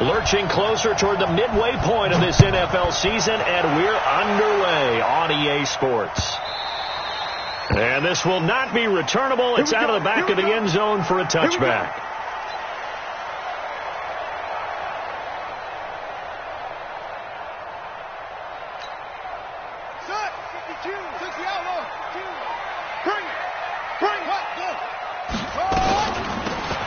Lurching closer toward the midway point of this NFL season, and we're underway on EA Sports. And this will not be returnable. It's out of the back of the end zone for a touchback.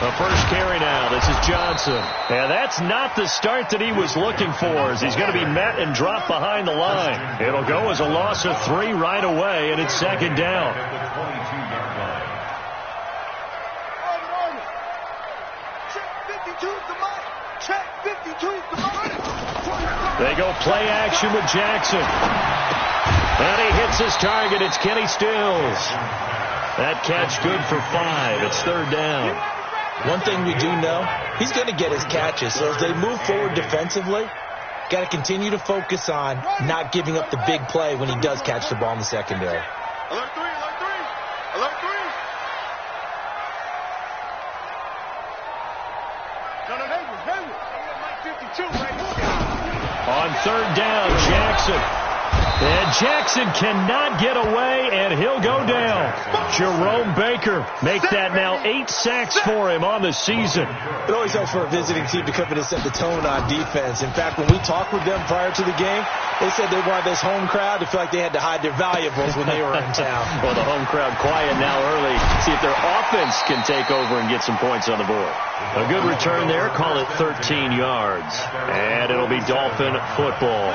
The first carry now. This is Johnson. And that's not the start that he was looking for, as he's going to be met and dropped behind the line. It'll go as a loss of 3 right away, and it's second down. They go play action with Jackson. And he hits his target. It's Kenny Stills. That catch good for 5. It's third down. One thing we do know, he's going to get his catches. So as they move forward defensively, got to continue to focus on not giving up the big play when he does catch the ball in the secondary. Alert 3, alert 3, alert 3. On third down, Jackson. And Jackson cannot get away, and he'll go down. Jerome Baker makes that now 8 sacks for him on the season. It always helps for a visiting team to come in and set the tone on defense. In fact, when we talked with them prior to the game, they said they wanted this home crowd to feel like they had to hide their valuables when they were in town. Well, the home crowd quiet now early. See if their offense can take over and get some points on the board. A good return there. Call it 13 yards. And it'll be Dolphin football.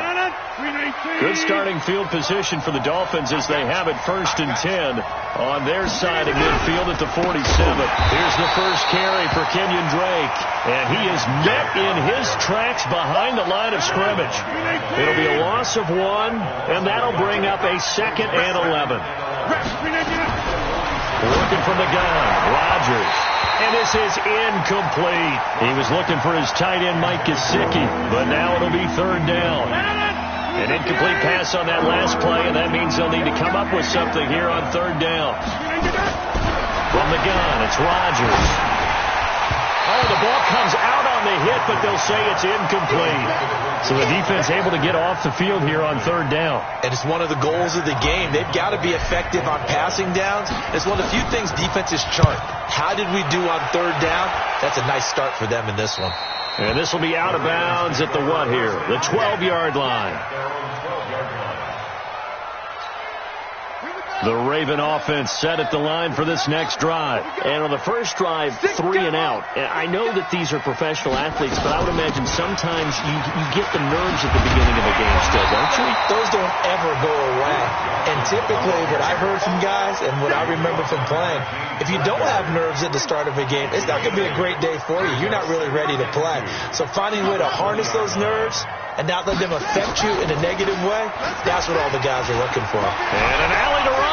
Good starting field position for the Dolphins as they have it 1st and 10 on their side of midfield at the 47. Here's the first carry for Kenyon Drake. And he is met in his tracks behind the line of scrimmage. It'll be a loss of 1, and that'll bring up a 2nd and 11. Working from the gun, Rodgers. And this is incomplete. He was looking for his tight end, Mike Gesicki, but now it'll be third down. An incomplete pass on that last play, and that means they'll need to come up with something here on third down. From the gun, it's Rodgers. Oh, the ball comes out on the hit, but they'll say it's incomplete. So the defense able to get off the field here on third down. And it's one of the goals of the game. They've got to be effective on passing downs. It's one of the few things defenses chart. How did we do on third down? That's a nice start for them in this one. And this will be out of bounds at the what here? The 12-yard line. The Raven offense set at the line for this next drive. And on the first drive, 3 and out. I know that these are professional athletes, but I would imagine sometimes you get the nerves at the beginning of a game still, don't you? Those don't ever go away. And typically what I've heard from guys and what I remember from playing, if you don't have nerves at the start of a game, it's not going to be a great day for you. You're not really ready to play. So finding a way to harness those nerves and not let them affect you in a negative way, that's what all the guys are looking for. And an alley to run.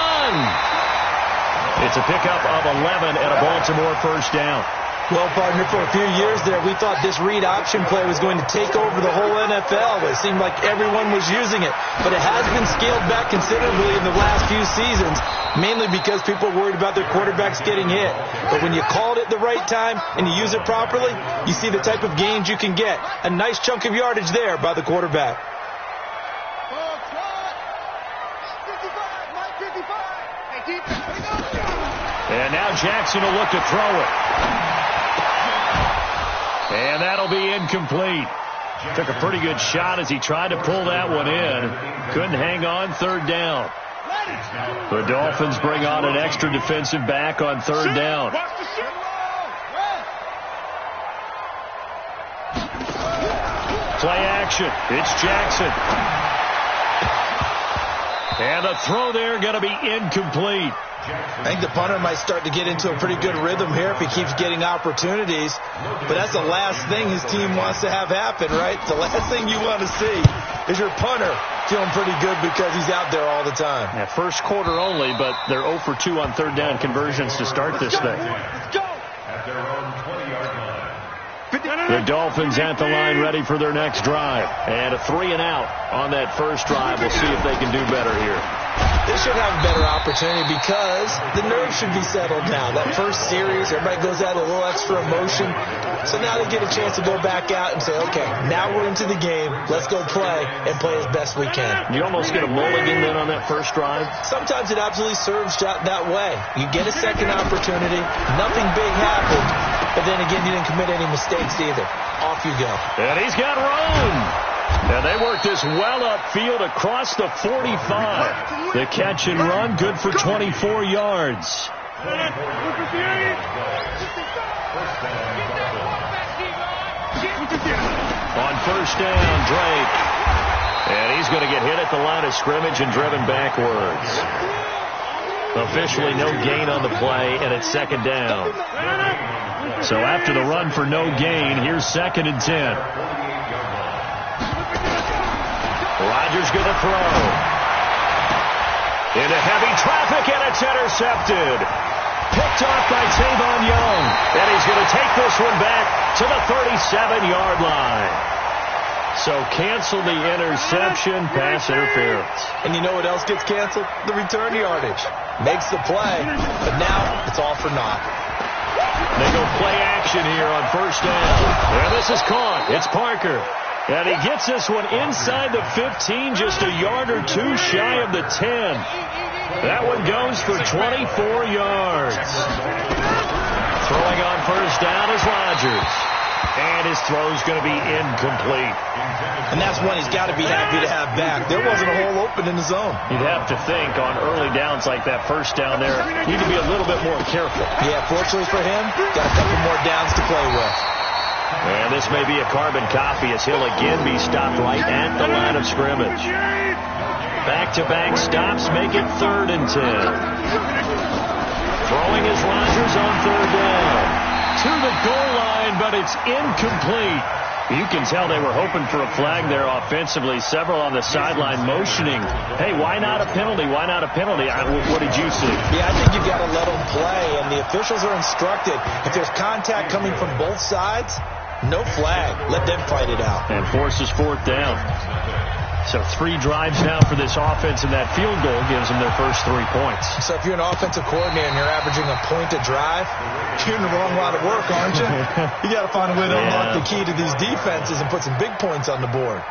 It's a pickup of 11 and a Baltimore first down. Well, partner, for a few years there, we thought this read option play was going to take over the whole NFL. It seemed like everyone was using it. But it has been scaled back considerably in the last few seasons, mainly because people are worried about their quarterbacks getting hit. But when you call it at the right time and you use it properly, you see the type of gains you can get. A nice chunk of yardage there by the quarterback. And now Jackson will look to throw it. And that'll be incomplete. Took a pretty good shot as he tried to pull that one in. Couldn't hang on, third down. The Dolphins bring on an extra defensive back on third down. Play action. It's Jackson. And the throw there going to be incomplete. I think the punter might start to get into a pretty good rhythm here if he keeps getting opportunities. But that's the last thing his team wants to have happen, right? The last thing you want to see is your punter feeling pretty good because he's out there all the time. Yeah, first quarter only, but they're 0 for 2 on third down conversions to start this thing. Let's go. At their own 20-yard line. The Dolphins at the line ready for their next drive. And a 3-and-out on that first drive. We'll see if they can do better here. They should have a better opportunity because the nerves should be settled now. That first series, everybody goes out a little extra emotion. So now they get a chance to go back out and say, okay, now we're into the game. Let's go play and play as best we can. You almost get a mulligan then on that first drive? Sometimes it absolutely serves that way. You get a second opportunity. Nothing big happened. But then again, you didn't commit any mistakes either. Off you go. And he's got room. And they work this well upfield across the 45. The catch and run, good for 24 yards. On first down, Drake. And he's going to get hit at the line of scrimmage and driven backwards. Officially no gain on the play, and it's second down. So after the run for no gain, here's 2nd and 10. Rodgers going to throw. Into heavy traffic, and it's intercepted. Picked off by Tavon Young. And he's going to take this one back to the 37-yard line. So cancel the interception, pass interference. And you know what else gets canceled? The return yardage. Makes the play, but now it's all for naught. They go play action here on first down. And this is caught. It's Parker. And he gets this one inside the 15, just a yard or two shy of the 10. That one goes for 24 yards. Throwing on first down is Rodgers. And his throw's going to be incomplete. And that's one he's got to be happy to have back. There wasn't a hole open in the zone. You'd have to think on early downs like that first down there, you need to be a little bit more careful. Yeah, fortunately for him, got a couple more downs to play with. And this may be a carbon copy as he'll again be stopped right at the line of scrimmage. Back-to-back stops make it 3rd and 10. Throwing is Rodgers on 3rd down. To the goal line, but it's incomplete. You can tell they were hoping for a flag there offensively. Several on the sideline motioning, hey, why not a penalty? Why not a penalty? What did you see? Yeah, I think you've got to let them play, and the officials are instructed. If there's contact coming from both sides, no flag. Let them fight it out. And forces 4th down. So 3 drives now for this offense, and that field goal gives them their first 3 points. So if you're an offensive coordinator and you're averaging a point a drive, you're in the wrong line of work, aren't you? You got to find a way to unlock the key to these defenses and put some big points on the board.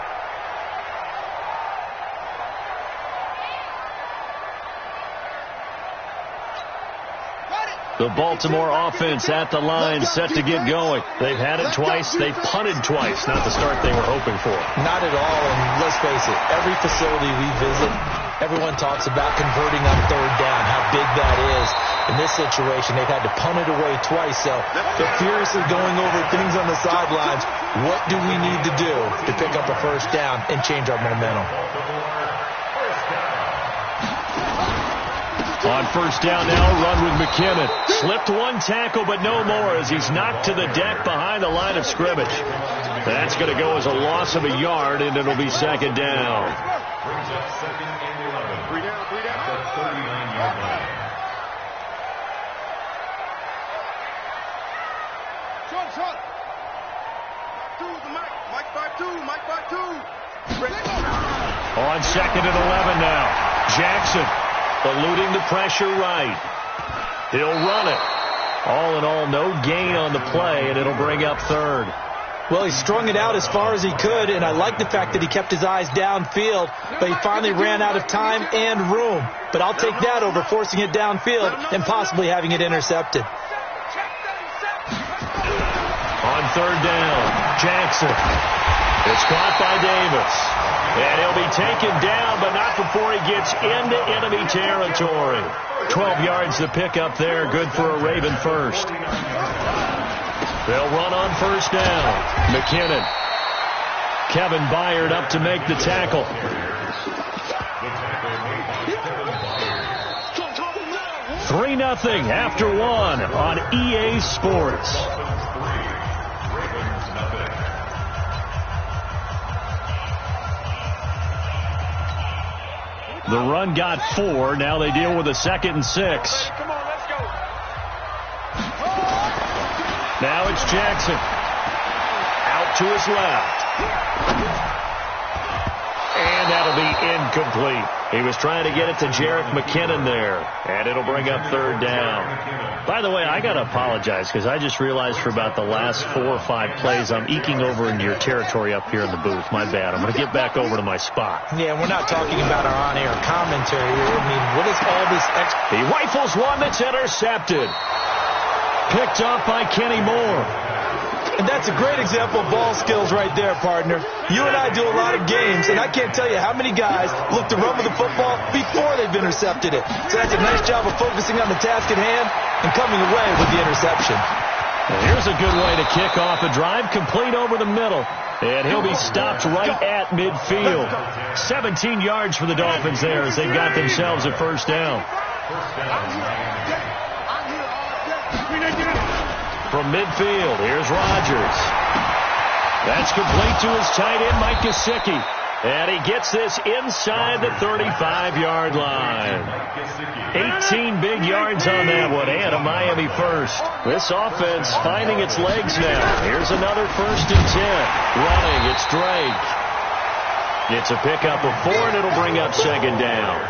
The Baltimore offense at the line, set to get going. They've had it twice. They've punted twice. Not the start they were hoping for. Not at all, and let's face it, every facility we visit, everyone talks about converting on 3rd down, how big that is. In this situation, they've had to punt it away twice, so they're furiously going over things on the sidelines. What do we need to do to pick up a first down and change our momentum? On first down now, run with McKinnon. Slipped one tackle, but no more as he's knocked to the deck behind the line of scrimmage. That's going to go as a loss of a yard, and it'll be 2nd down. On 2nd and 11 now. Jackson eluding the pressure right. He'll run it. All in all, no gain on the play, and it'll bring up 3rd. Well, he strung it out as far as he could, and I like the fact that he kept his eyes downfield, but he finally ran out of time and room. But I'll take that over forcing it downfield and possibly having it intercepted. On 3rd down, Jackson. It's caught by Davis. And he'll be taken down, but not before he gets into enemy territory. 12 yards to pick up there. Good for a Raven first. They'll run on first down. McKinnon. Kevin Byard up to make the tackle. Three 3-0 after 1 on EA Sports. The run got 4. Now they deal with a 2nd and 6. Come on, let's go. Now it's Jackson. off to his left. And that'll be incomplete. He was trying to get it to Jerick McKinnon there. And it'll bring up third down. By the way, I got to apologize because I just realized for about the last 4 or 5 plays I'm eking over into your territory up here in the booth. My bad. I'm going to get back over to my spot. Yeah, we're not talking about our on-air commentary here. I mean, what is all this extra? He rifles one that's intercepted. Picked off by Kenny Moore. And that's a great example of ball skills right there, partner. You and I do a lot of games, and I can't tell you how many guys look to run with the football before they've intercepted it. So that's a nice job of focusing on the task at hand and coming away with the interception. Well, here's a good way to kick off a drive, complete over the middle. And he'll be stopped right at midfield. 17 yards for the Dolphins there as they've got themselves a first down. From midfield, here's Rodgers. That's complete to his tight end, Mike Gesicki. And he gets this inside the 35-yard line. 18 big yards on that one, and a Miami first. This offense finding its legs now. Here's another 1st and 10. Running, it's Drake. It's a pickup of 4, and it'll bring up 2nd down.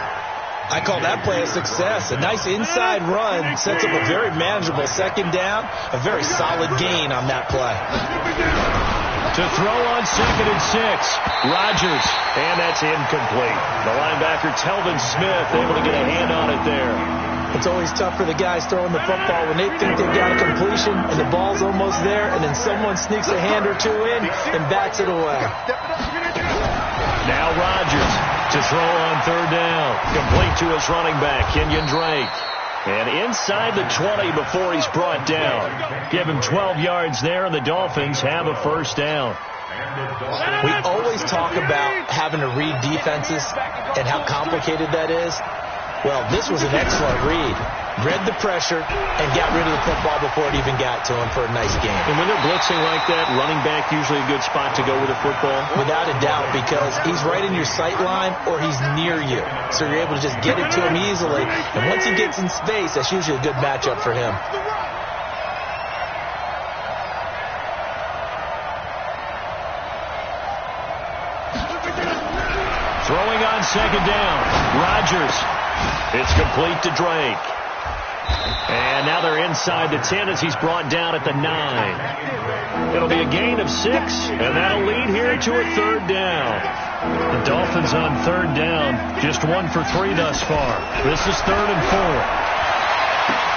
I call that play a success. A nice inside run sets up a very manageable 2nd down. A very solid gain on that play. To throw on 2nd and 6. Rodgers, and that's incomplete. The linebacker, Telvin Smith, able to get a hand on it there. It's always tough for the guys throwing the football when they think they've got a completion and the ball's almost there, and then someone sneaks a hand or 2 in and bats it away. Now Rodgers to throw on 3rd down. Complete to his running back, Kenyon Drake. And inside the 20 before he's brought down. Give him 12 yards there, and the Dolphins have a first down. We always talk about having to read defenses and how complicated that is. Well, this was an excellent read. Read the pressure and got rid of the football before it even got to him for a nice game. And when they're blitzing like that, running back usually a good spot to go with the football? Without a doubt, because he's right in your sight line or he's near you. So you're able to just get it to him easily. And once he gets in space, that's usually a good matchup for him. Throwing on 2nd down. Rodgers. It's complete to Drake. And now they're inside the 10 as he's brought down at the 9. It'll be a gain of 6, and that'll lead here to a 3rd down. The Dolphins on 3rd down, just 1 for 3 thus far. This is 3rd and 4.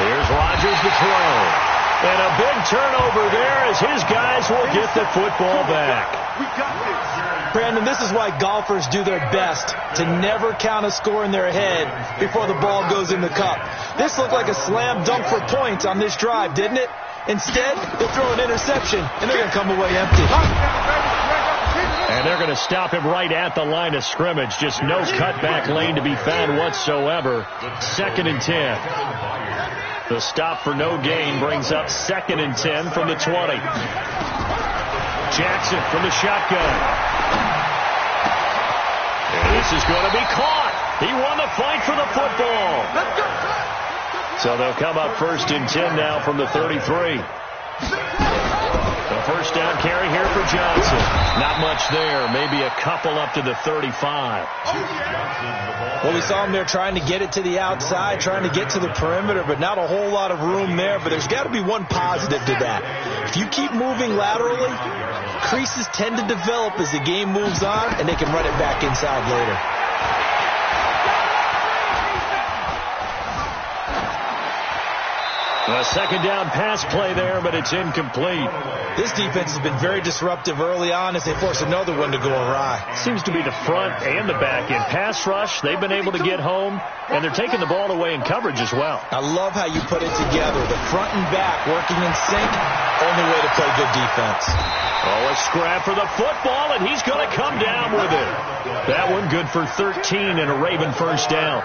Here's Rodgers to throw. And a big turnover there as his guys will get the football back. Brandon, this is why golfers do their best to never count a score in their head before the ball goes in the cup. This looked like a slam dunk for points on this drive, didn't it? Instead, they'll throw an interception, and they're going to come away empty. And they're going to stop him right at the line of scrimmage. Just no cutback lane to be found whatsoever. 2nd and 10. The stop for no gain brings up 2nd and 10 from the 20. Jackson from the shotgun. And this is going to be caught. He won the fight for the football. So they'll come up 1st and 10 now from the 33. The first down carry here for Johnson. Not much there. Maybe a couple up to the 35. Well, we saw him there trying to get it to the outside, trying to get to the perimeter, but not a whole lot of room there. But there's got to be one positive to that. If you keep moving laterally, creases tend to develop as the game moves on, and they can run it back inside later. A 2nd down pass play there, but it's incomplete. This defense has been very disruptive early on as they force another one to go awry. Seems to be the front and the back end. Pass rush, they've been able to get home, and they're taking the ball away in coverage as well. I love how you put it together. The front and back working in sync, only way to play good defense. Oh, a scrap for the football, and he's going to come down with it. That one good for 13 and a Raven first down.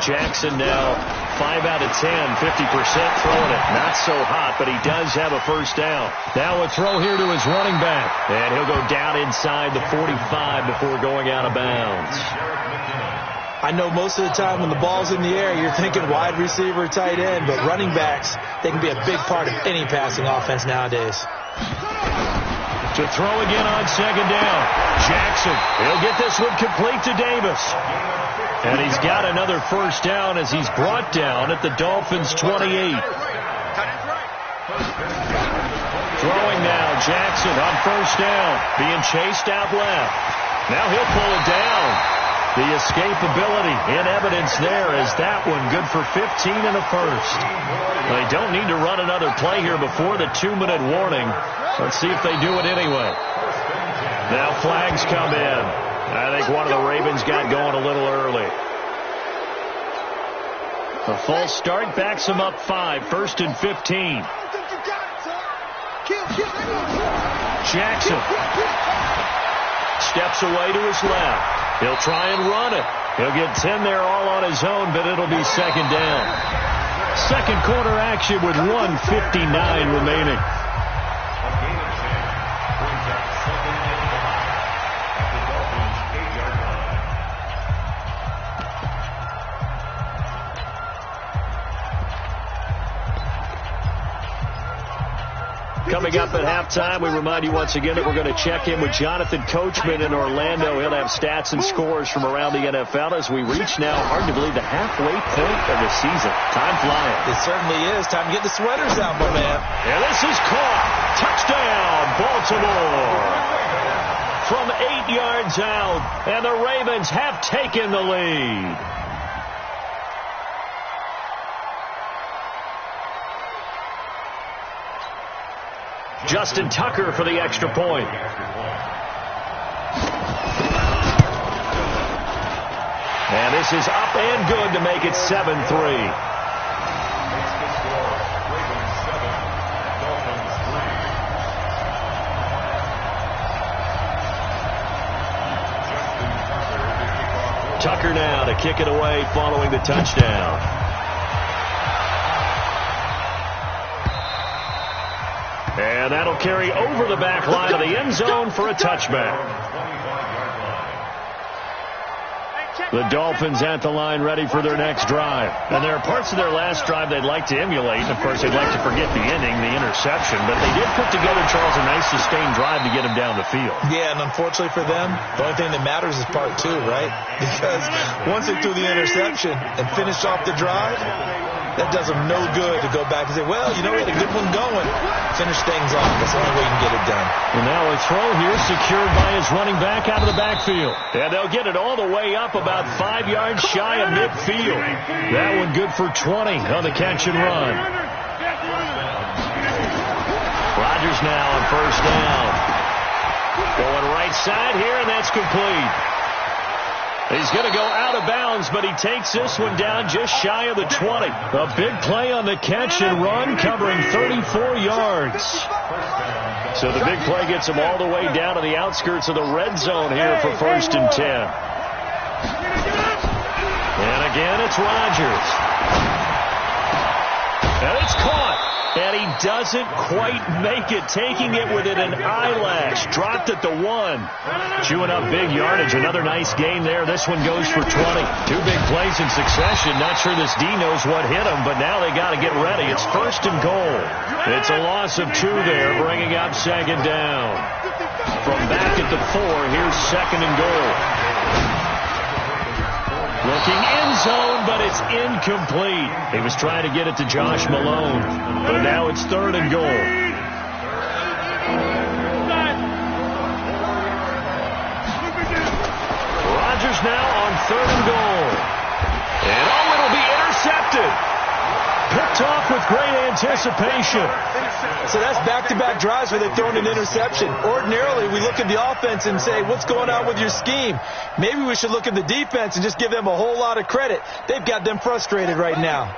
Jackson now 5 out of 10, 50% throwing it. Not so hot, but he does have a first down. Now a throw here to his running back. And he'll go down inside the 45 before going out of bounds. I know most of the time when the ball's in the air, you're thinking wide receiver, tight end, but running backs, they can be a big part of any passing offense nowadays. To throw again on second down. Jackson, he'll get this one complete to Davis. And he's got another first down as he's brought down at the Dolphins' 28. Throwing now, Jackson on first down, being chased out left. Now he'll pull it down. The escapability in evidence there as that one good for 15 and a first. They don't need to run another play here before the 2-minute warning. Let's see if they do it anyway. Now flags come in. I think one of the Ravens got going a little early. A false start backs him up 5, 1st and 15. Jackson steps away to his left. He'll try and run it. He'll get 10 there all on his own, but it'll be second down. Second quarter action with 1:59 remaining. Coming up at halftime, we remind you once again that we're going to check in with Jonathan Coachman in Orlando. He'll have stats and scores from around the NFL as we reach now, hard to believe, the halfway point of the season. Time flying. It certainly is. Time to get the sweaters out, my man. And this is caught. Touchdown, Baltimore. From 8 yards out, and the Ravens have taken the lead. Justin Tucker for the extra point. And this is up and good to make it 7-3. Tucker now to kick it away following the touchdown. And that'll carry over the back line of the end zone for a touchback. The Dolphins at the line ready for their next drive. And there are parts of their last drive they'd like to emulate. And, of course, they'd like to forget the inning, the interception. But they did put together, Charles, a nice sustained drive to get him down the field. Yeah, and unfortunately for them, the only thing that matters is part 2, right? Because once they threw the interception and finished off the drive, that does them no good to go back and say, well, you know, we had a good one going. Finish things off. That's the only way you can get it done. And now a throw here secured by his running back out of the backfield. And they'll get it all the way up about 5 yards shy of midfield. That one good for 20 on the catch and run. Rodgers now on first down. Going right side here, and that's complete. He's going to go out of bounds, but he takes this one down just shy of the 20. A big play on the catch and run, covering 34 yards. So the big play gets him all the way down to the outskirts of the red zone here for 1st and 10. And again, it's Rodgers. And it's caught. And he doesn't quite make it, taking it within an eyelash. Dropped at the 1. Chewing up big yardage. Another nice gain there. This one goes for 20. 2 big plays in succession. Not sure this D knows what hit him, but now they got to get ready. It's 1st and goal. It's a loss of 2 there, bringing up second down. From back at the 4, here's 2nd and goal. Looking end zone, but it's incomplete. He was trying to get it to Josh Malone, but now it's 3rd and goal. Rodgers now on 3rd and goal. And it'll be intercepted. Picked off with great anticipation. So that's back-to-back drives where they've thrown an interception. Ordinarily, we look at the offense and say, what's going on with your scheme? Maybe we should look at the defense and just give them a whole lot of credit. They've got them frustrated right now.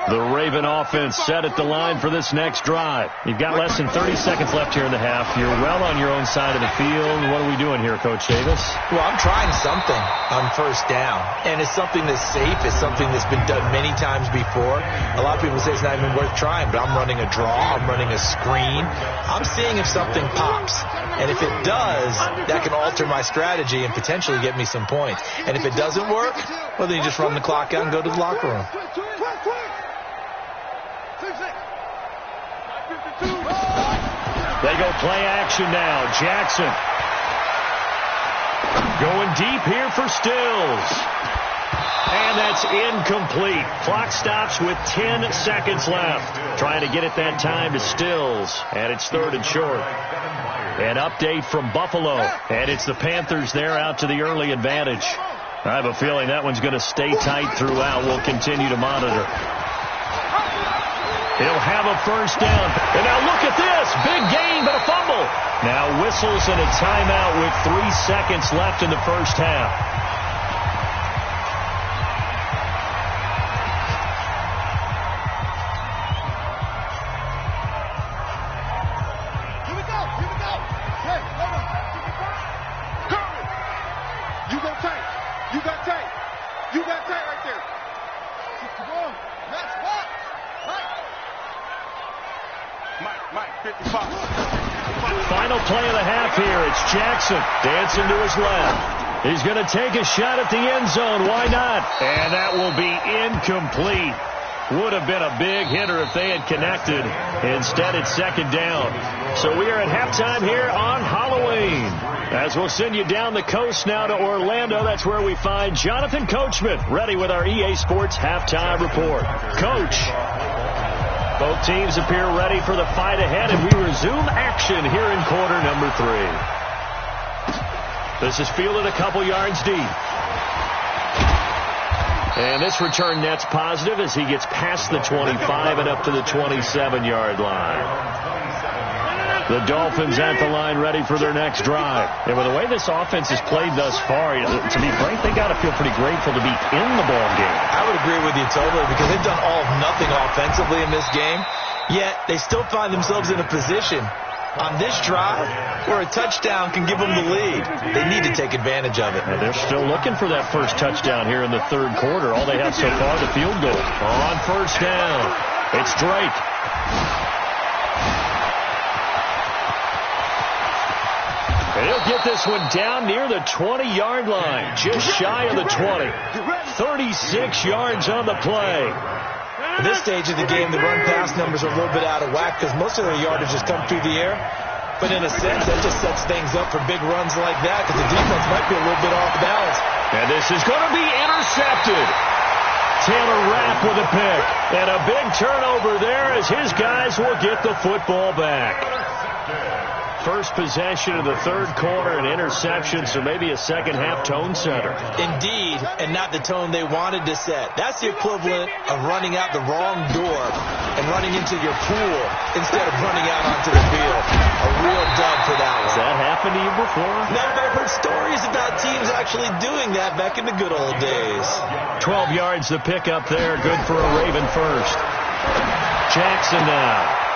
The Raven offense set at the line for this next drive. You've got less than 30 seconds left here in the half. You're well on your own side of the field. What are we doing here, Coach Davis? Well, I'm trying something on first down, and it's something that's safe. It's something that's been done many times before. A lot of people say it's not even worth trying, but I'm running a draw. I'm running a screen. I'm seeing if something pops. And if it does, that can alter my strategy and potentially get me some points. And if it doesn't work, well, then you just run the clock out and go to the locker room. They go play action now. Jackson going deep here for Stills. And that's incomplete. Clock stops with 10 seconds left. Trying to get it that time to Stills. And it's 3rd and short. An update from Buffalo. And it's the Panthers there out to the early advantage. I have a feeling that one's going to stay tight throughout. We'll continue to monitor. He'll have a first down. And now look at this. Big gain, but a fumble. Now whistles and a timeout with 3 seconds left in the first half. Here we go. Hey, hold on. Curry. You got Tank. You got Tank. You got Tank right there. Come on. Next spot. Mike, 55. Final play of the half here. It's Jackson dancing to his left. He's going to take a shot at the end zone. Why not? And that will be incomplete. Would have been a big hitter if they had connected. Instead, it's 2nd down. So we are at halftime here on Halloween. As we'll send you down the coast now to Orlando. That's where we find Jonathan Coachman ready with our EA Sports halftime report. Coach. Both teams appear ready for the fight ahead, and we resume action here in quarter number 3. This is fielded a couple yards deep. And this return net's positive as he gets past the 25 and up to the 27-yard line. The Dolphins at the line ready for their next drive. And with the way this offense has played thus far, to be frank, they got to feel pretty grateful to be in the ball game. I would agree with you totally because they've done all of nothing offensively in this game, yet they still find themselves in a position on this drive where a touchdown can give them the lead. They need to take advantage of it. And they're still looking for that first touchdown here in the 3rd quarter. All they have so far, the field goal. On first down, it's Drake. He'll get this one down near the 20-yard line, just shy of the 20. 36 yards on the play. At this stage of the game, the run-pass numbers are a little bit out of whack because most of their yardage has come through the air. But in a sense, that just sets things up for big runs like that because the defense might be a little bit off balance. And this is going to be intercepted. Taylor Rapp with a pick. And a big turnover there as his guys will get the football back. First possession of the 3rd quarter, an interception, so maybe a second-half tone setter. Indeed, and not the tone they wanted to set. That's the equivalent of running out the wrong door and running into your pool instead of running out onto the field. A real dud for that one. Has that happened to you before? No, but I've heard stories about teams actually doing that back in the good old days. 12 yards to pick up there. Good for a Raven first. Jackson now.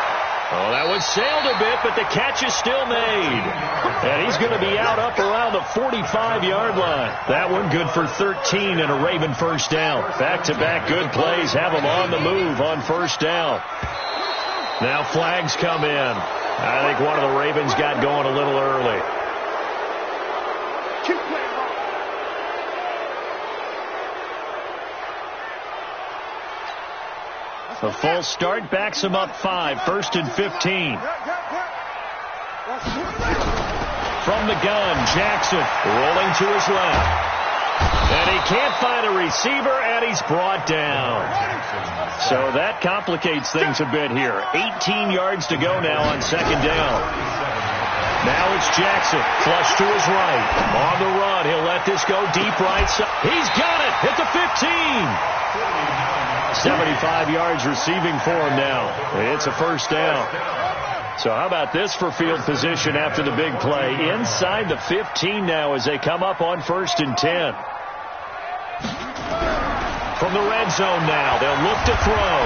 Oh, that one sailed a bit, but the catch is still made. And he's going to be out up around the 45-yard line. That one good for 13 and a Raven first down. Back-to-back good plays have them on the move on first down. Now flags come in. I think one of the Ravens got going a little early. A false start backs him up 5, 1st and 15. From the gun, Jackson rolling to his left. And he can't find a receiver, and he's brought down. So that complicates things a bit here. 18 yards to go now on 2nd down. Now it's Jackson, flush to his right. On the run, he'll let this go deep right side. He's got it, hit the 15. 75 yards receiving for him now. It's a first down. So how about this for field position after the big play? Inside the 15 now as they come up on 1st and 10. From the red zone now, they'll look to throw.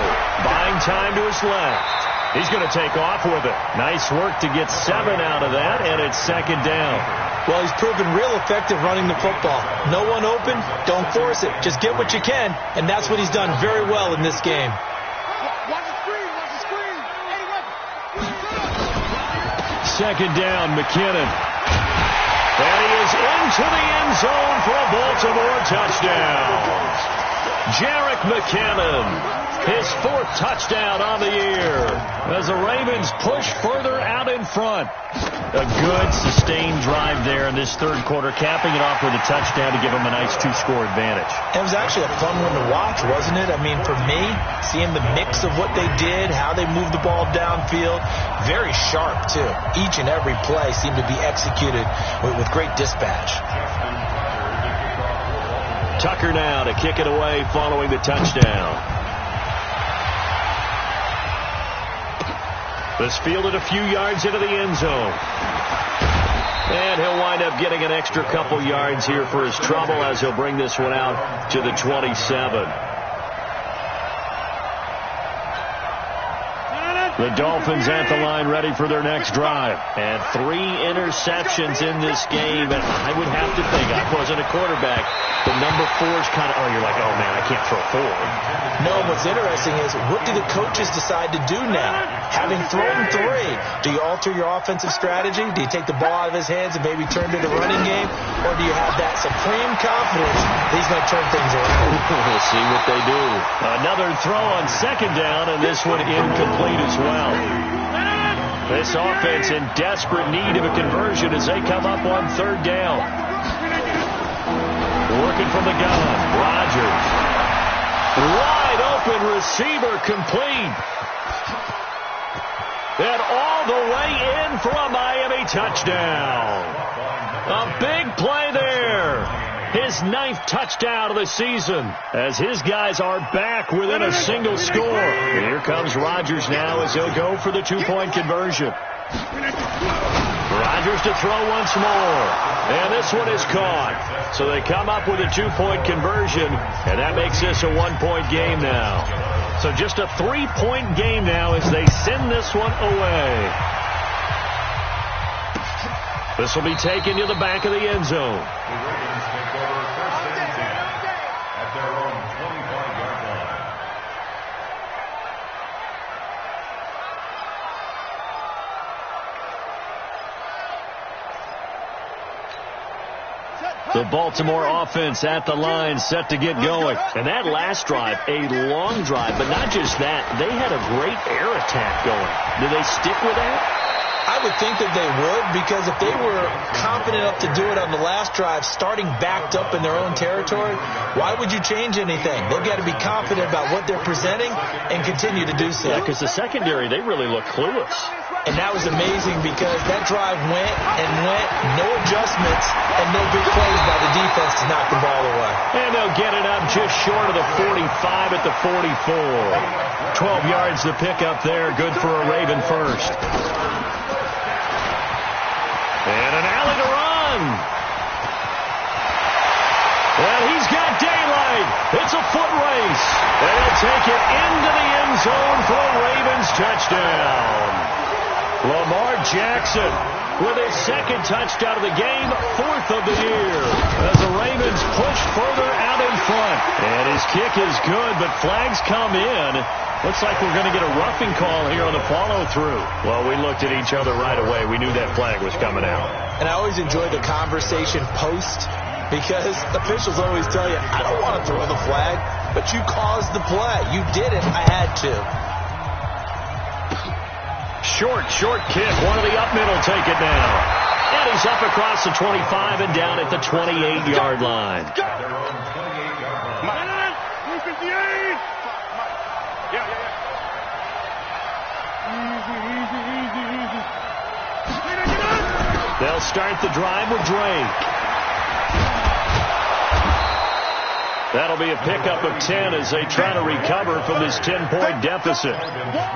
Buying time to his left. He's going to take off with it. Nice work to get 7 out of that, and it's 2nd down. Well, he's proven real effective running the football. No one open, don't force it. Just get what you can, and that's what he's done very well in this game. Watch the screen, watch the screen. 2nd down, McKinnon. And he is into the end zone for a Baltimore touchdown. Jerick McKinnon, his 4th touchdown on the year. As the Ravens Ravens push further out in front. A good, sustained drive there in this third quarter, capping it off with a touchdown to give them a nice two-score advantage. It was actually a fun one to watch, wasn't it? I mean, for me, seeing the mix of what they did, how they moved the ball downfield, very sharp, too. Each and every play seemed to be executed with great dispatch. Tucker now to kick it away following the touchdown. This fielded a few yards into the end zone. And he'll wind up getting an extra couple yards here for his trouble as he'll bring this one out to the 27. The Dolphins at the line ready for their next drive. And 3 interceptions in this game. And I would have to think, I wasn't a quarterback, but number 4 is kind of, you're like, oh, man, I can't throw 4. No, what's interesting is, what do the coaches decide to do now? Having thrown 3, do you alter your offensive strategy? Do you take the ball out of his hands and maybe turn to the running game? Or do you have that supreme confidence that he's going to turn things around? We'll see what they do. Another throw on second down, and this one incomplete as well. This offense in desperate need of a conversion as they come up on third down. Working from the gun, Rodgers. Wide open receiver complete. And all the way in for a Miami touchdown. A big play there. His 9th touchdown of the season as his guys are back within a single score. And here comes Rodgers now as he'll go for the 2-point conversion. Rodgers to throw once more. And this one is caught. So they come up with a 2-point conversion, and that makes this a 1-point game now. So just a 3-point game now as they send this one away. This will be taken to the back of the end zone. The Baltimore offense at the line, set to get going. And that last drive, a long drive, but not just that. They had a great air attack going. Do they stick with that? I would think that they would, because if they were confident enough to do it on the last drive, starting backed up in their own territory, why would you change anything? They've got to be confident about what they're presenting and continue to do so. Yeah, because the secondary, they really look clueless. And that was amazing because that drive went and went, no adjustments, and no big plays by the defense to knock the ball away. And they'll get it up just short of the 45 at the 44. 12 yards to pick up there, good for a Raven first. And an alley to run. Well, he's got daylight. It's a foot race. And he'll take it into the end zone for a Ravens touchdown. Lamar Jackson with his 2nd touchdown of the game, 4th of the year, as the Ravens push further out in front. And his kick is good, but flags come in. Looks like we're going to get a roughing call here on the follow-through. Well, we looked at each other right away. We knew that flag was coming out. And I always enjoy the conversation post, because officials always tell you, I don't want to throw the flag, but you caused the play. You did it. I had to. Short kick. One of the up middle take it now. And he's up across the 25 and down at the 28-yard line. They'll start the drive with Drake. That'll be a pickup of 10 as they try to recover from this 10-point deficit.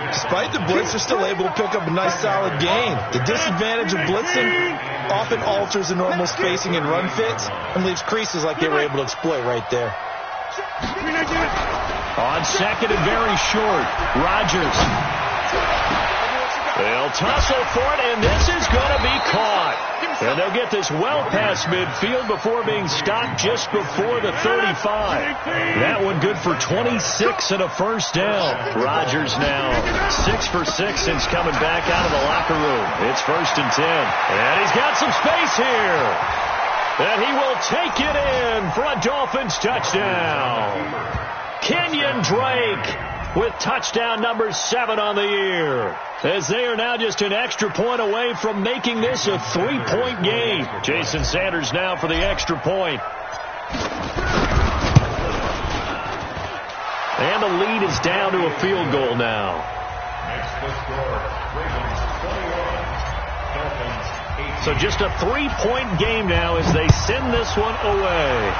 Despite the blitz, they're still able to pick up a nice solid gain. The disadvantage of blitzing often alters the normal spacing and run fits and leaves creases like they were able to exploit right there. On second and very short, Rodgers. They'll tussle for it, and this is going to be caught. And they'll get this well past midfield before being stopped just before the 35. That one good for 26 and a first down. Rodgers now 6 for 6 since coming back out of the locker room. It's 1st and 10. And he's got some space here. And he will take it in for a Dolphins touchdown. Kenyon Drake with touchdown number 7 on the year. As they are now just an extra point away from making this a 3-point game. Jason Sanders now for the extra point. And the lead is down to a field goal now. So just a 3-point game now as they send this one away.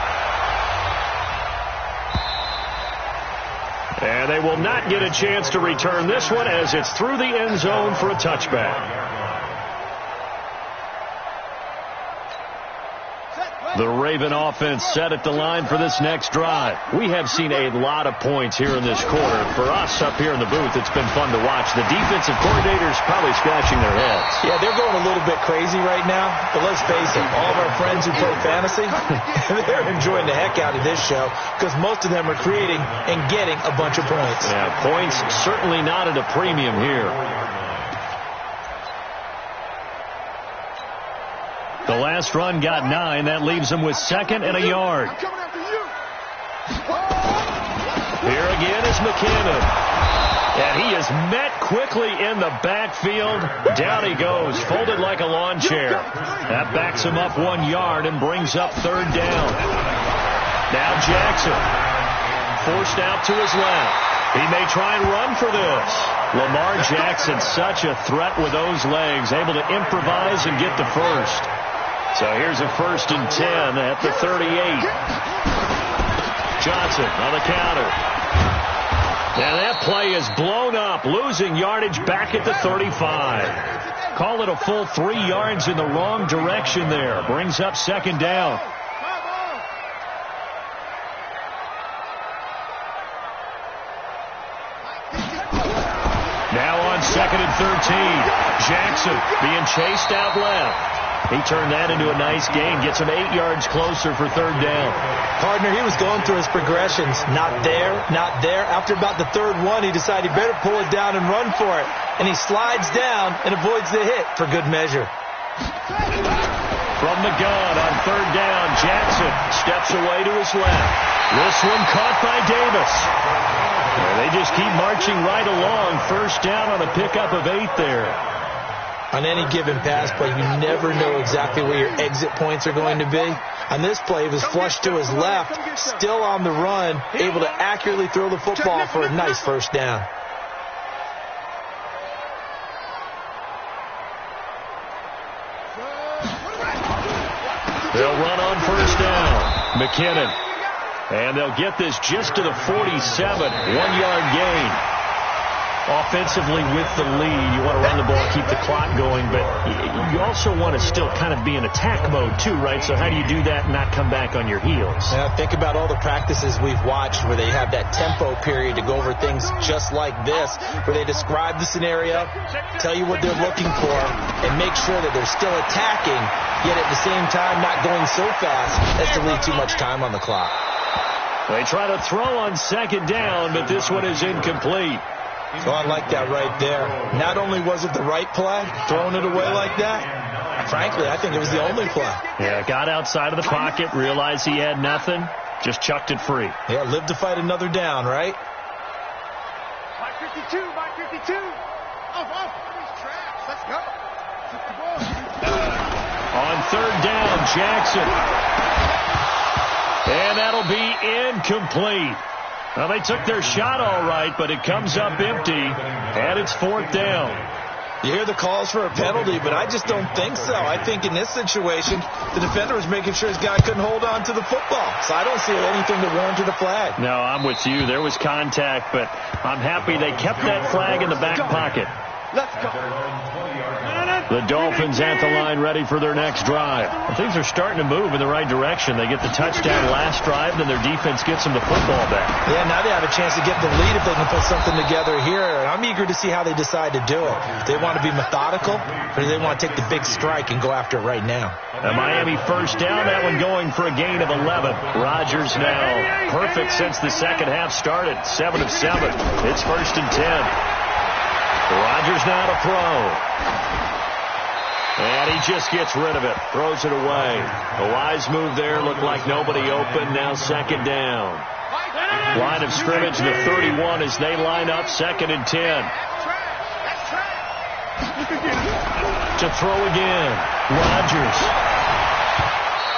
And they will not get a chance to return this one as it's through the end zone for a touchback. The Raven offense set at the line for this next drive. We have seen a lot of points here in this quarter. For us up here in the booth, it's been fun to watch. The defensive coordinators probably scratching their heads. Yeah, they're going a little bit crazy right now. But let's face it, all of our friends who play fantasy, they're enjoying the heck out of this show because most of them are creating and getting a bunch of points. Yeah, points certainly not at a premium here. The last run got 9. That leaves him with 2nd and a yard. Here again is McKinnon. And he is met quickly in the backfield. Down he goes, folded like a lawn chair. That backs him up 1 yard and brings up 3rd down. Now Jackson, forced out to his left. He may try and run for this. Lamar Jackson, such a threat with those legs, able to improvise and get the first. So here's a 1st and 10 at the 38. Johnson on the counter. And that play is blown up, losing yardage back at the 35. Call it a full 3 yards in the wrong direction there. Brings up 2nd down. Now on 2nd and 13. Jackson being chased out left. He turned that into a nice gain. Gets him 8 yards closer for 3rd down. Partner, he was going through his progressions. Not there, not there. After about the 3rd one, he decided he better pull it down and run for it. And he slides down and avoids the hit for good measure. From the gun on 3rd down, Jackson steps away to his left. This one caught by Davis. And they just keep marching right along. 1st down on a pickup of 8 there. On any given pass play, you never know exactly where your exit points are going to be. On this play, it was flushed to his left, still on the run, able to accurately throw the football for a nice 1st down. They'll run on 1st down. McKinnon. And they'll get this just to the 47. 1-yard gain. Offensively with the lead, you want to run the ball, keep the clock going, but you also want to still kind of be in attack mode too, right? So how do you do that and not come back on your heels? Yeah, think about all the practices we've watched where they have that tempo period to go over things just like this, where they describe the scenario, tell you what they're looking for, and make sure that they're still attacking, yet at the same time not going so fast as to leave too much time on the clock. They try to throw on 2nd down, but this one is incomplete. So I like that right there. Not only was it the right play, throwing it away like that, frankly, I think it was the only play. Yeah, got outside of the pocket, realized he had nothing, just chucked it free. Yeah, live to fight another down, right? Mike 52, Mike 52. Off these tracks. Let's go. On 3rd down, Jackson. And that'll be incomplete. Well, they took their shot all right, but it comes up empty, and it's 4th down. You hear the calls for a penalty, but I just don't think so. I think in this situation, the defender was making sure his guy couldn't hold on to the football. So I don't see anything that warranted a flag. No, I'm with you. There was contact, but I'm happy they kept that flag in the back pocket. Let's go. The Dolphins at the line ready for their next drive. And things are starting to move in the right direction. They get the touchdown last drive, then their defense gets them the football back. Yeah, now they have a chance to get the lead if they can put something together here. I'm eager to see how they decide to do it. Do they want to be methodical, or do they want to take the big strike and go after it right now? A Miami 1st down, that one going for a gain of 11. Rodgers now perfect since the 2nd half started. 7 of 7. It's 1st and 10. Rodgers now to throw. And he just gets rid of it. Throws it away. A wise move there. Looked like nobody open. Now 2nd down. Line of scrimmage, the 31 as they line up 2nd and 10. To throw again. Rodgers.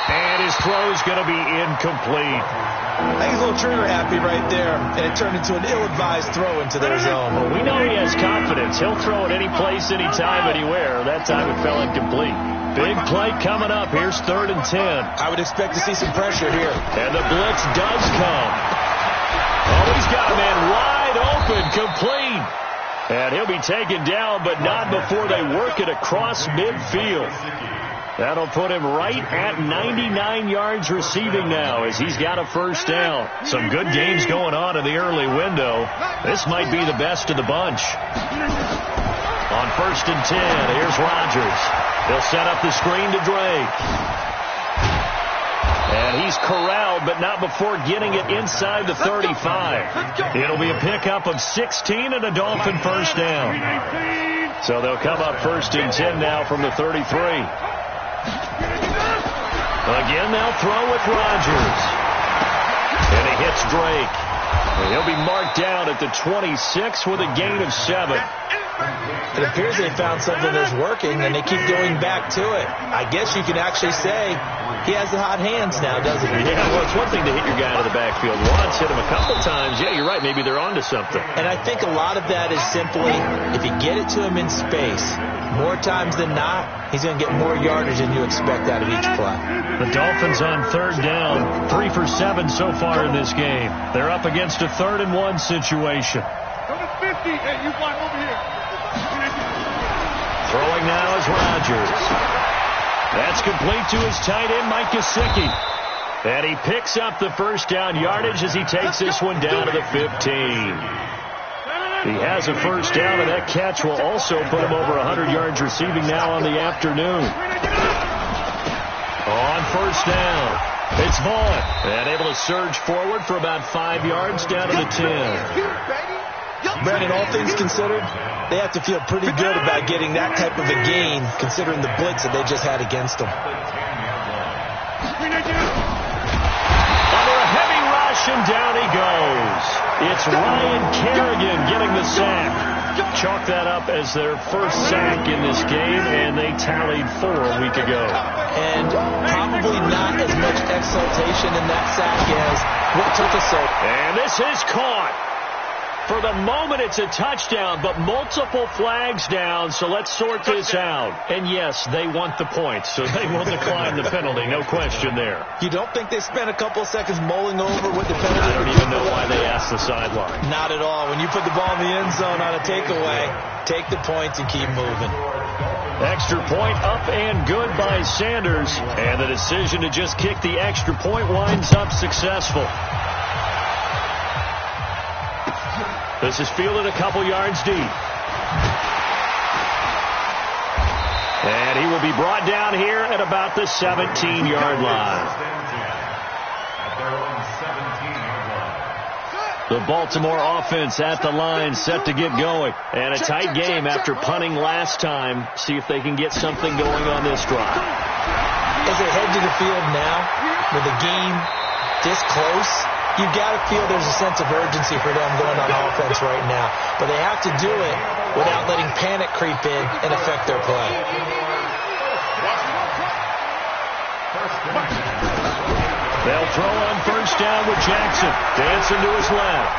And his throw's going to be incomplete. I think he's a little trigger happy right there, and it turned into an ill-advised throw into their zone. Well, we know he has confidence. He'll throw it any place, anytime, anywhere. That time it fell incomplete. Big play coming up. Here's 3rd and 10. I would expect to see some pressure here. And the blitz does come. Oh, he's got a man wide open, complete. And he'll be taken down, but not before they work it across midfield. That'll put him right at 99 yards receiving now as he's got a first down. Some good games going on in the early window. This might be the best of the bunch. On 1st and 10, here's Rodgers. He'll set up the screen to Drake. And he's corralled, but not before getting it inside the 35. It'll be a pickup of 16 and a Dolphin first down. So they'll come up 1st and 10 now from the 33. Again, they'll throw with Rodgers. And he hits Drake. And he'll be marked down at the 26 with a gain of 7. It appears they found something that's working, and they keep going back to it. I guess you could actually say he has the hot hands now, doesn't he? Yeah, well, it's one thing to hit your guy out of the backfield once, hit him a couple times. Yeah, you're right. Maybe they're onto something. And I think a lot of that is simply if you get it to him in space, more times than not, he's going to get more yardage than you expect out of each play. The Dolphins on 3rd down, 3 for 7 so far in this game. They're up against a 3rd and 1 situation. Go to 50. Hey, you block over here. Throwing now is Rodgers. That's complete to his tight end, Mike Gesicki. And he picks up the first down yardage as he takes this one down to the 15. He has a first down, and that catch will also put him over 100 yards receiving now on the afternoon. On 1st down, it's Vaughn. And able to surge forward for about 5 yards down to the 10. Brandon, all things considered, they have to feel pretty good about getting that type of a gain, considering the blitz that they just had against them. Under a heavy rush, and down he goes. It's Ryan Kerrigan getting the sack. Chalk that up as their first sack in this game, and they tallied 4 a week ago. And probably not as much exultation in that sack as what took us so. And this is caught. For the moment, it's a touchdown, but multiple flags down, so let's sort this out. And, yes, they want the points, so they will decline the penalty, no question there. You don't think they spent a couple of seconds mulling over what the penalty? I don't even know why they asked the sideline. Not at all. When you put the ball in the end zone on a takeaway, take the points and keep moving. Extra point up and good by Sanders, and the decision to just kick the extra point winds up successful. This is fielded a couple yards deep. And he will be brought down here at about the 17-yard line. The Baltimore offense at the line, set to get going. And a tight game after punting last time. See if they can get something going on this drive. As they head to the field now, with the game this close, you've got to feel there's a sense of urgency for them going on offense right now. But they have to do it without letting panic creep in and affect their play. They'll throw on 1st down with Jackson. Dancing to his left.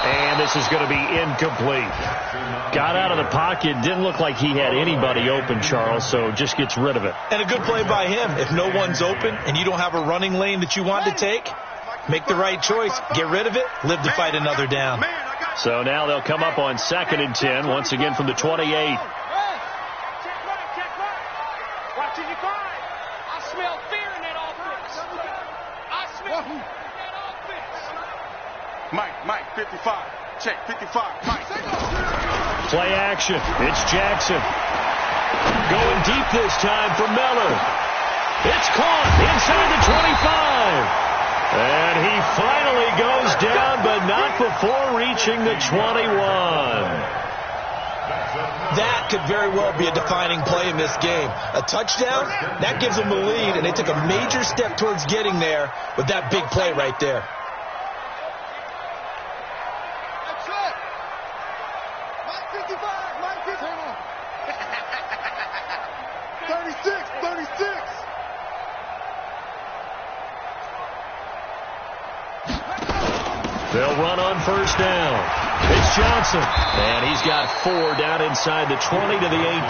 And this is going to be incomplete. Got out of the pocket. Didn't look like he had anybody open, Charles, so just gets rid of it. And a good play by him. If no one's open and you don't have a running lane that you want to take, make the right choice. Get rid of it. Live to fight another down. So now they'll come up on 2nd and 10, once again from the 28. Watching you guard. I smell fear in that offense. I smell fear in that offense. Mike, 55. Check, 55. Mike. Play action. It's Jackson. Going deep this time for Miller. It's caught inside the 25. And he finally goes down, but not before reaching the 21. That could very well be a defining play in this game. A touchdown, that gives them the lead, and they took a major step towards getting there with that big play right there. They'll run on first down. It's Johnson. And he's got 4 down inside the 20 to the 18.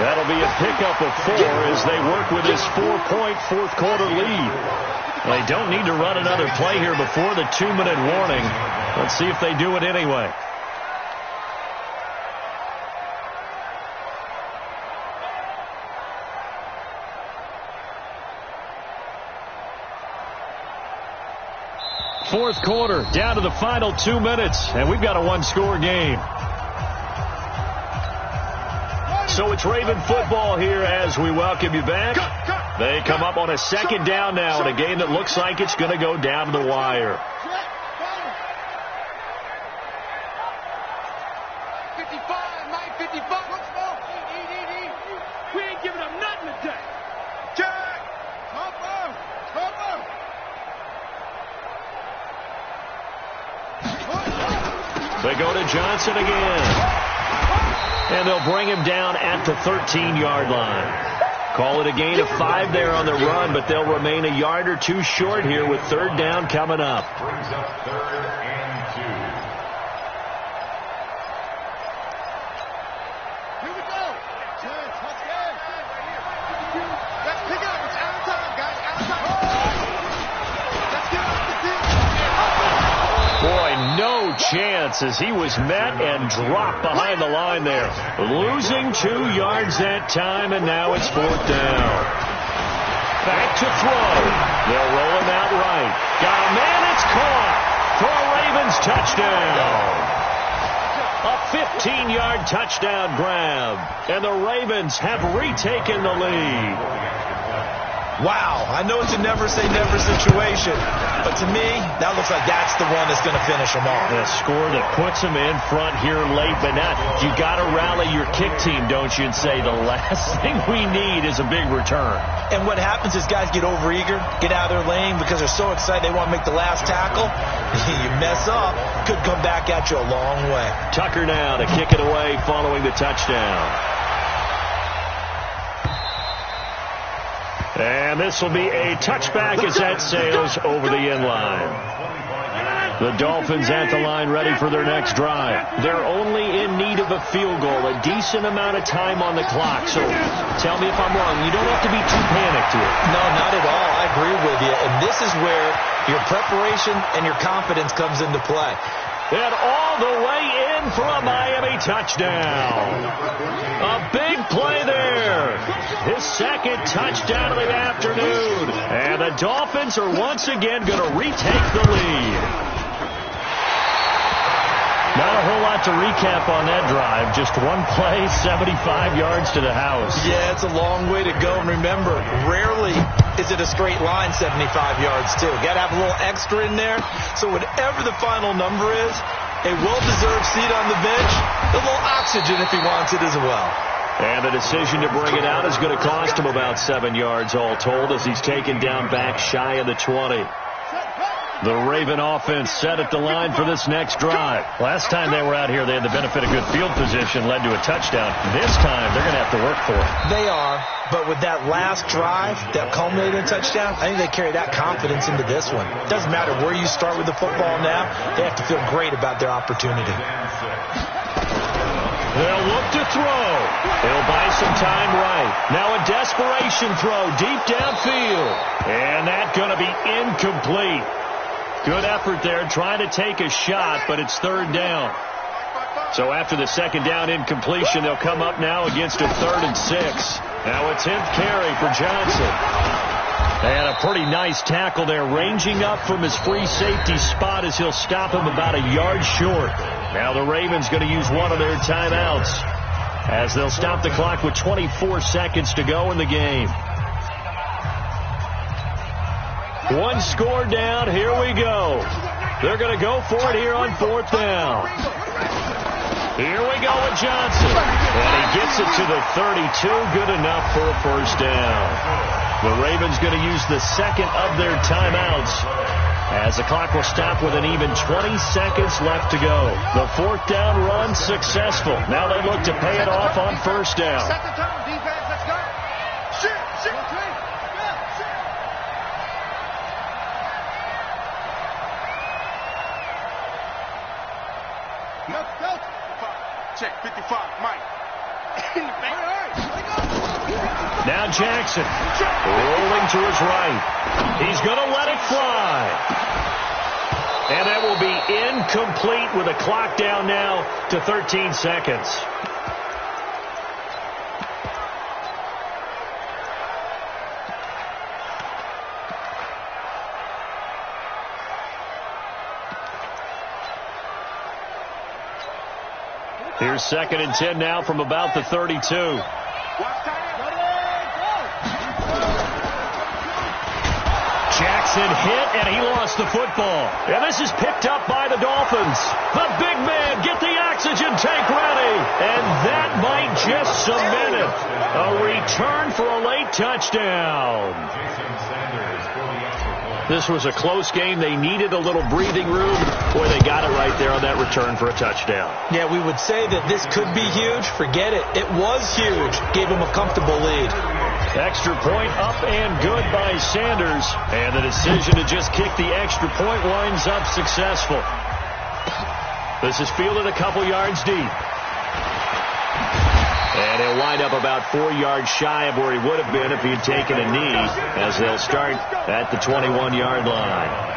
That'll be a pickup of 4 as they work with this 4-point fourth-quarter lead. They don't need to run another play here before the 2-minute warning. Let's see if they do it anyway. Fourth quarter, down to the final 2 minutes, and we've got a one-score game. So it's Raven football here as we welcome you back. They come up on a second down now in a game that looks like it's going to go down to the wire. 55, Mike, 55. Let's go. We ain't giving up nothing today. Jack! They go to Johnson again. And they'll bring him down at the 13-yard line. Call it a gain of 5 there on the run, but they'll remain a yard or 2 short here with third down coming up. Brings up 3rd and 2. Here we go. Let's go. Let's pick it up. It's out of time, guys. Out of time. Let's get off the field. Boy, no chance as he was met and dropped behind the line there. Losing 2 yards that time, and now it's 4th down. Back to throw. They'll roll him out right. Got a man, it's caught for a Ravens touchdown. A 15-yard touchdown grab, and the Ravens have retaken the lead. Wow, I know it's a never-say-never situation, but to me, that looks like that's the one that's going to finish them off. A score that puts them in front here late, but not. You got to rally your kick team, don't you, and say the last thing we need is a big return. And what happens is guys get overeager, get out of their lane because they're so excited they want to make the last tackle. You mess up, could come back at you a long way. Tucker now to kick it away following the touchdown. And this will be a touchback as that sails over the end line. The Dolphins at the line ready for their next drive. They're only in need of a field goal, a decent amount of time on the clock. So tell me if I'm wrong. You don't have to be too panicked here. No, not at all. I agree with you. And this is where your preparation and your confidence comes into play. And all the way in for a Miami touchdown. A big play there. His second touchdown of the afternoon. And the Dolphins are once again going to retake the lead. Not a whole lot to recap on that drive. Just one play, 75 yards to the house. Yeah, it's a long way to go. And remember, rarely is it a straight line 75 yards, too. Got to have a little extra in there. So whatever the final number is, a well-deserved seat on the bench, a little oxygen if he wants it as well. And the decision to bring it out is going to cost him about 7 yards all told as he's taken down back shy of the 20. The Raven offense set at the line for this next drive. Last time they were out here, they had the benefit of good field position, led to a touchdown. This time, they're going to have to work for it. They are, but with that last drive that culminated in a touchdown, I think they carry that confidence into this one. It doesn't matter where you start with the football now. They have to feel great about their opportunity. They'll look to throw. They'll buy some time right. Now a desperation throw deep downfield. And that's going to be incomplete. Good effort there, trying to take a shot, but it's third down. So after the second down incompletion, they'll come up now against a 3rd and 6. Now a 10th carry for Johnson. And a pretty nice tackle there, ranging up from his free safety spot as he'll stop him about a yard short. Now the Ravens going to use one of their timeouts as they'll stop the clock with 24 seconds to go in the game. One score down. Here we go. They're going to go for it here on 4th down. Here we go with Johnson. And he gets it to the 32. Good enough for a first down. The Ravens going to use the second of their timeouts as the clock will stop with an even 20 seconds left to go. The 4th down run successful. Now they look to pay it off on first down. Set the tone, defense. Let's go. Shoot. 55, Mike. Now Jackson rolling to his right. He's going to let it fly. And that will be incomplete with a clock down now to 13 seconds. Here's 2nd and 10 now from about the 32. Jackson hit, and he lost the football. And this is picked up by the Dolphins. The big man, get the oxygen tank ready. And that might just cement it. A return for a late touchdown. This was a close game. They needed a little breathing room. Boy, they got it right there on that return for a touchdown. Yeah, we would say that this could be huge. Forget it. It was huge. Gave him a comfortable lead. Extra point up and good by Sanders. And the decision to just kick the extra point winds up successful. This is fielded a couple yards deep. And he'll wind up about 4 yards shy of where he would have been if he had taken a knee, as they'll start at the 21-yard line.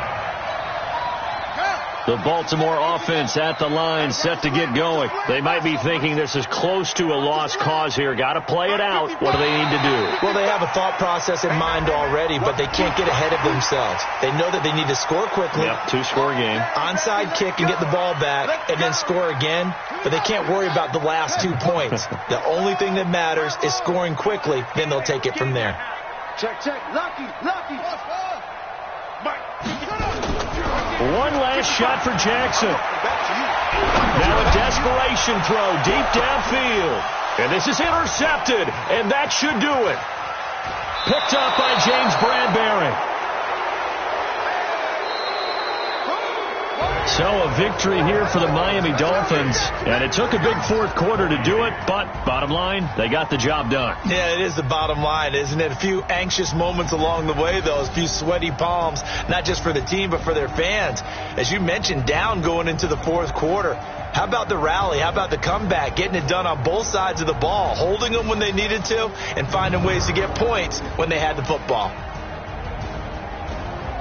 The Baltimore offense at the line, set to get going. They might be thinking this is close to a lost cause here. Got to play it out. What do they need to do? Well, they have a thought process in mind already, but they can't get ahead of themselves. They know that they need to score quickly. Yep, 2-score game. Onside kick and get the ball back, and then score again. But they can't worry about the last 2 points. The only thing that matters is scoring quickly. Then they'll take it from there. Check. Lucky. Mike. One last shot for Jackson. Now a desperation throw deep downfield. And this is intercepted, and that should do it. Picked up by James Bradbury. So a victory here for the Miami Dolphins. And it took a big fourth quarter to do it, but bottom line, they got the job done. Yeah, it is the bottom line, isn't it? A few anxious moments along the way, though. A few sweaty palms, not just for the team, but for their fans. As you mentioned, down going into the fourth quarter. How about the rally? How about the comeback? Getting it done on both sides of the ball, holding them when they needed to, and finding ways to get points when they had the football.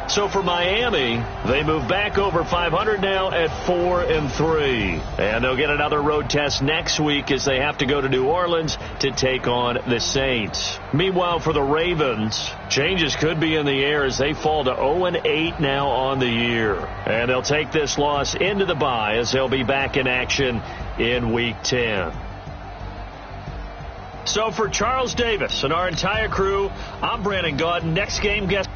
So for Miami, they move back over 500 now at 4-3. And they'll get another road test next week as they have to go to New Orleans to take on the Saints. Meanwhile, for the Ravens, changes could be in the air as they fall to 0-8 now on the year. And they'll take this loss into the bye as they'll be back in action in Week 10. So for Charles Davis and our entire crew, I'm Brandon Gaudin. Next game guest.